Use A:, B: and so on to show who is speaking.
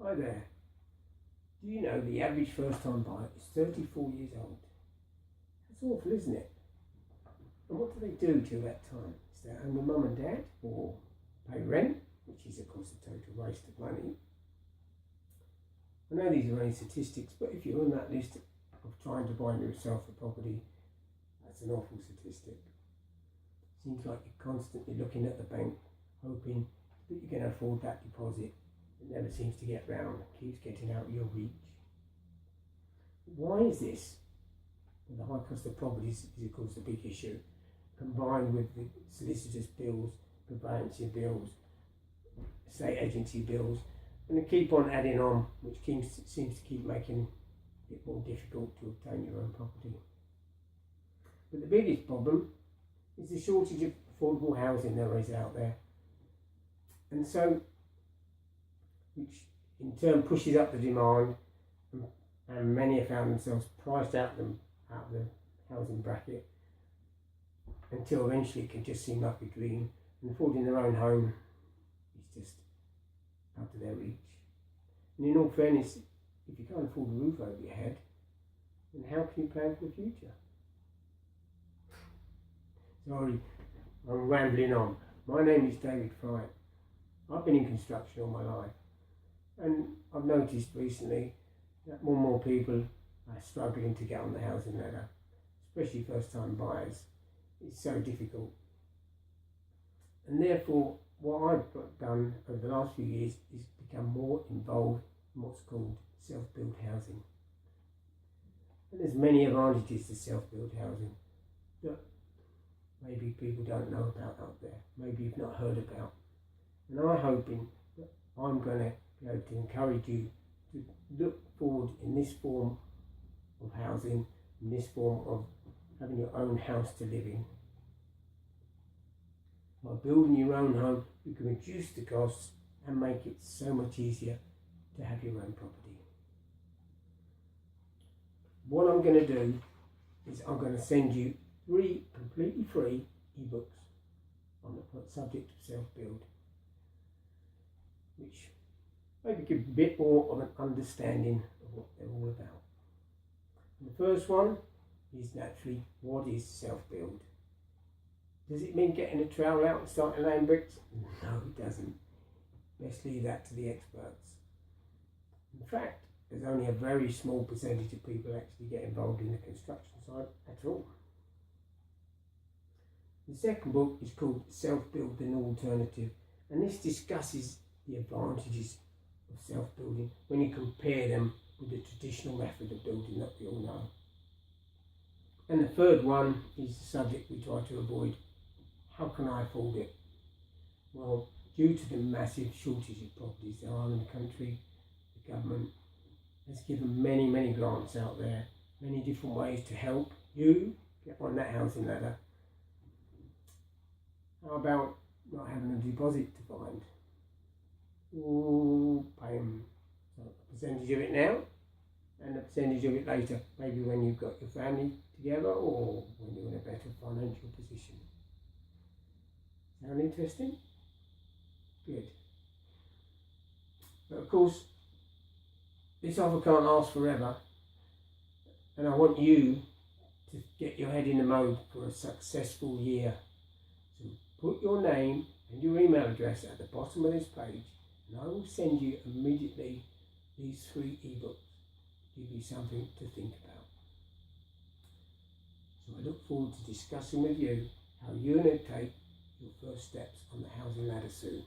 A: Hi there. Do you know the average first-time buyer is 34 years old? That's awful, isn't it? And what do they do till that time? Stay at home with mum and dad, or pay rent, which is of course a total waste of money. I know these are only statistics, but if you're on that list of trying to buy yourself a property, that's an awful statistic. Seems like you're constantly looking at the bank, hoping that you're going to afford that deposit. It never seems to get round, keeps getting out of your reach. Why is this? Well, the high cost of properties is of course a big issue, combined with the solicitors' bills, conveyancing bills, estate agency bills, and they keep on adding on, which seems to keep making it more difficult to obtain your own property. But the biggest problem is the shortage of affordable housing there is out there. And so, which in turn pushes up the demand, and many have found themselves priced out of the housing bracket until eventually it can just seem like a dream, and affording their own home is just out of their reach. And in all fairness, if you can't afford a roof over your head, then how can you plan for the future? Sorry, I'm rambling on. My name is David Fright. I've been in construction all my life, and I've noticed recently that more and more people are struggling to get on the housing ladder, especially first-time buyers. It's so difficult. And therefore, what I've done over the last few years is become more involved in what's called self-built housing. And there's many advantages to self-built housing that maybe people don't know about out there, maybe you've not heard about. And I'm hoping that I'm going to be able to encourage you to look forward in this form of housing, in this form of having your own house to live in. By building your own home, you can reduce the costs and make it so much easier to have your own property. What I'm going to do is I'm going to send you 3 completely free ebooks on the subject of self-build, which maybe give a bit more of an understanding of what they're all about. And the first one is naturally, what is self-build? Does it mean getting a trowel out and starting laying bricks? No, it doesn't. Best leave that to the experts. In fact, there's only a very small percentage of people actually get involved in the construction side at all. The second book is called Self-Build an Alternative, and this discusses the advantages of self-building when you compare them with the traditional method of building that we all know. And the third one is the subject we try to avoid. How can I afford it? Well, due to the massive shortage of properties there are in the country, the government has given many grants out there, many different ways to help you get on that housing ladder. How about not having a deposit to find? Pay them a percentage of it now and a percentage of it later, maybe when you've got your family together or when you're in a better financial position. Sound interesting? Good. But of course, this offer can't last forever, and I want you to get your head in the mode for a successful year. So put your name and your email address at the bottom of this page, and I will send you immediately these 3 ebooks to give you something to think about. So I look forward to discussing with you how you're going to take your first steps on the housing ladder soon.